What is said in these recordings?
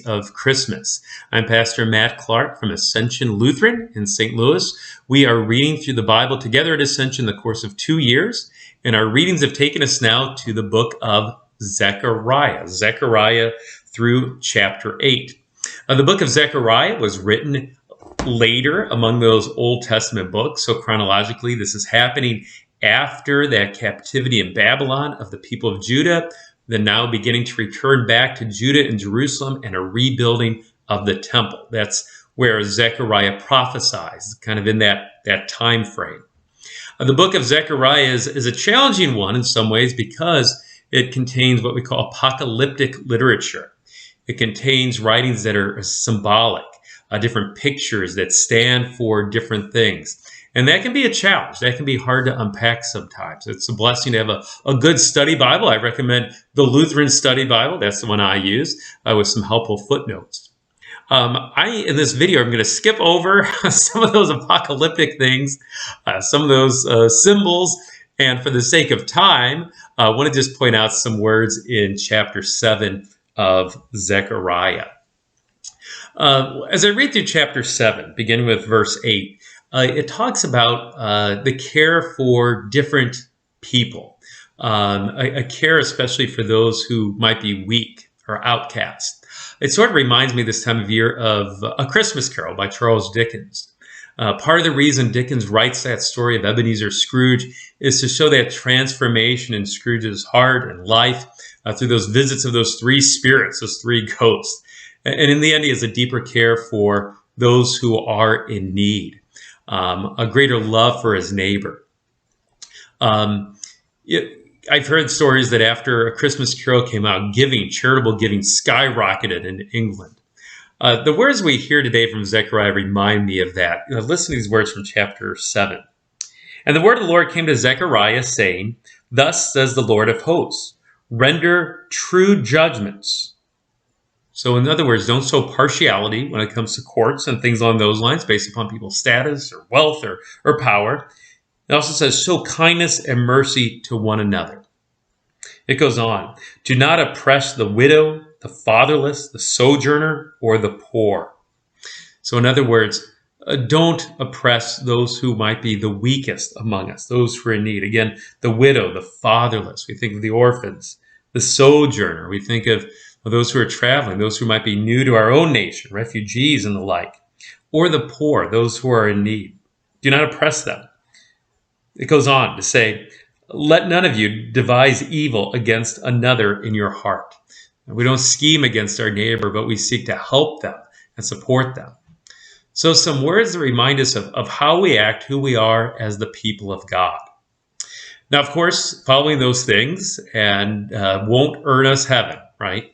Of Christmas. I'm Pastor Matt Clark from Ascension Lutheran in St. Louis. We are reading through the Bible together at Ascension the course of 2 years, and our readings have taken us now to the book of Zechariah through chapter 8. The book of Zechariah was written later among those Old Testament books, so chronologically this is happening after that captivity in Babylon of the people of Judah. They're now beginning to return back to Judah and Jerusalem and a rebuilding of the temple. That's where Zechariah prophesies, kind of in that time frame. The book of Zechariah is a challenging one in some ways because it contains what we call apocalyptic literature. It contains writings that are symbolic, different pictures that stand for different things. And that can be a challenge. That can be hard to unpack sometimes. It's a blessing to have a good study Bible. I recommend the Lutheran Study Bible. That's the one I use with some helpful footnotes. In this video, I'm going to skip over some of those apocalyptic things, some of those symbols. And for the sake of time, I want to just point out some words in chapter 7 of Zechariah. As I read through chapter 7, beginning with verse 8, it talks about the care for different people, a care especially for those who might be weak or outcast. It sort of reminds me this time of year of A Christmas Carol by Charles Dickens. Part of the reason Dickens writes that story of Ebenezer Scrooge is to show that transformation in Scrooge's heart and life through those visits of those three spirits, those three ghosts. And in the end, he has a deeper care for those who are in need. A greater love for his neighbor. I've heard stories that after A Christmas Carol came out, charitable giving skyrocketed in England. The words we hear today from Zechariah remind me of that. Listen to these words from chapter 7. And the word of the Lord came to Zechariah, saying, "Thus says the Lord of hosts, render true judgments." So in other words, don't show partiality when it comes to courts and things along those lines based upon people's status or wealth or power. It also says, show kindness and mercy to one another. It goes on, do not oppress the widow, the fatherless, the sojourner, or the poor. So in other words, don't oppress those who might be the weakest among us, those who are in need. Again, the widow, the fatherless. We think of the orphans, the sojourner. We think of those who are traveling, those who might be new to our own nation, refugees and the like, or the poor, those who are in need. Do not oppress them. It goes on to say, let none of you devise evil against another in your heart. We don't scheme against our neighbor, but we seek to help them and support them. So some words that remind us of how we act, who we are as the people of God. Now, of course, following those things and won't earn us heaven, right?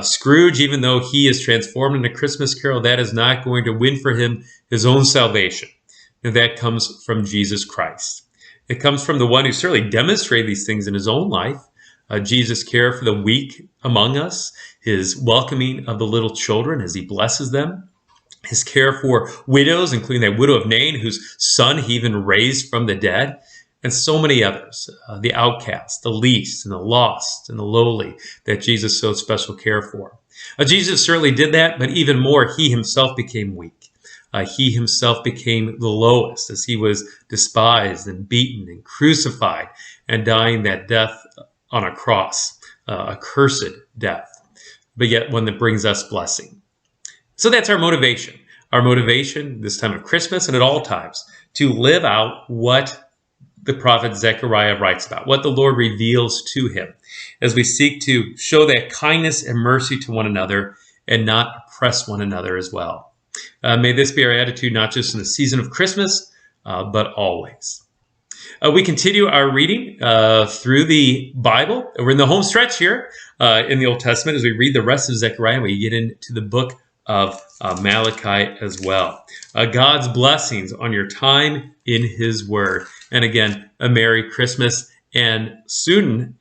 Scrooge, even though he is transformed in A Christmas Carol, that is not going to win for him his own salvation. And that comes from Jesus Christ. It comes from the one who certainly demonstrated these things in his own life. Jesus' care for the weak among us, his welcoming of the little children as he blesses them, his care for widows, including that widow of Nain, whose son he even raised from the dead, and so many others, the outcast, the least, and the lost, and the lowly, that Jesus showed special care for. Jesus certainly did that, but even more, he himself became weak. He himself became the lowest as he was despised and beaten and crucified and dying that death on a cross, a cursed death, but yet one that brings us blessing. So that's our motivation. Our motivation this time of Christmas and at all times to live out what the prophet Zechariah writes about, what the Lord reveals to him, as we seek to show that kindness and mercy to one another and not oppress one another as well. May this be our attitude, not just in the season of Christmas, but always. We continue our reading through the Bible. We're in the home stretch here in the Old Testament as we read the rest of Zechariah and we get into the book of Malachi as well. God's blessings on your time in his word. And again, a Merry Christmas and soon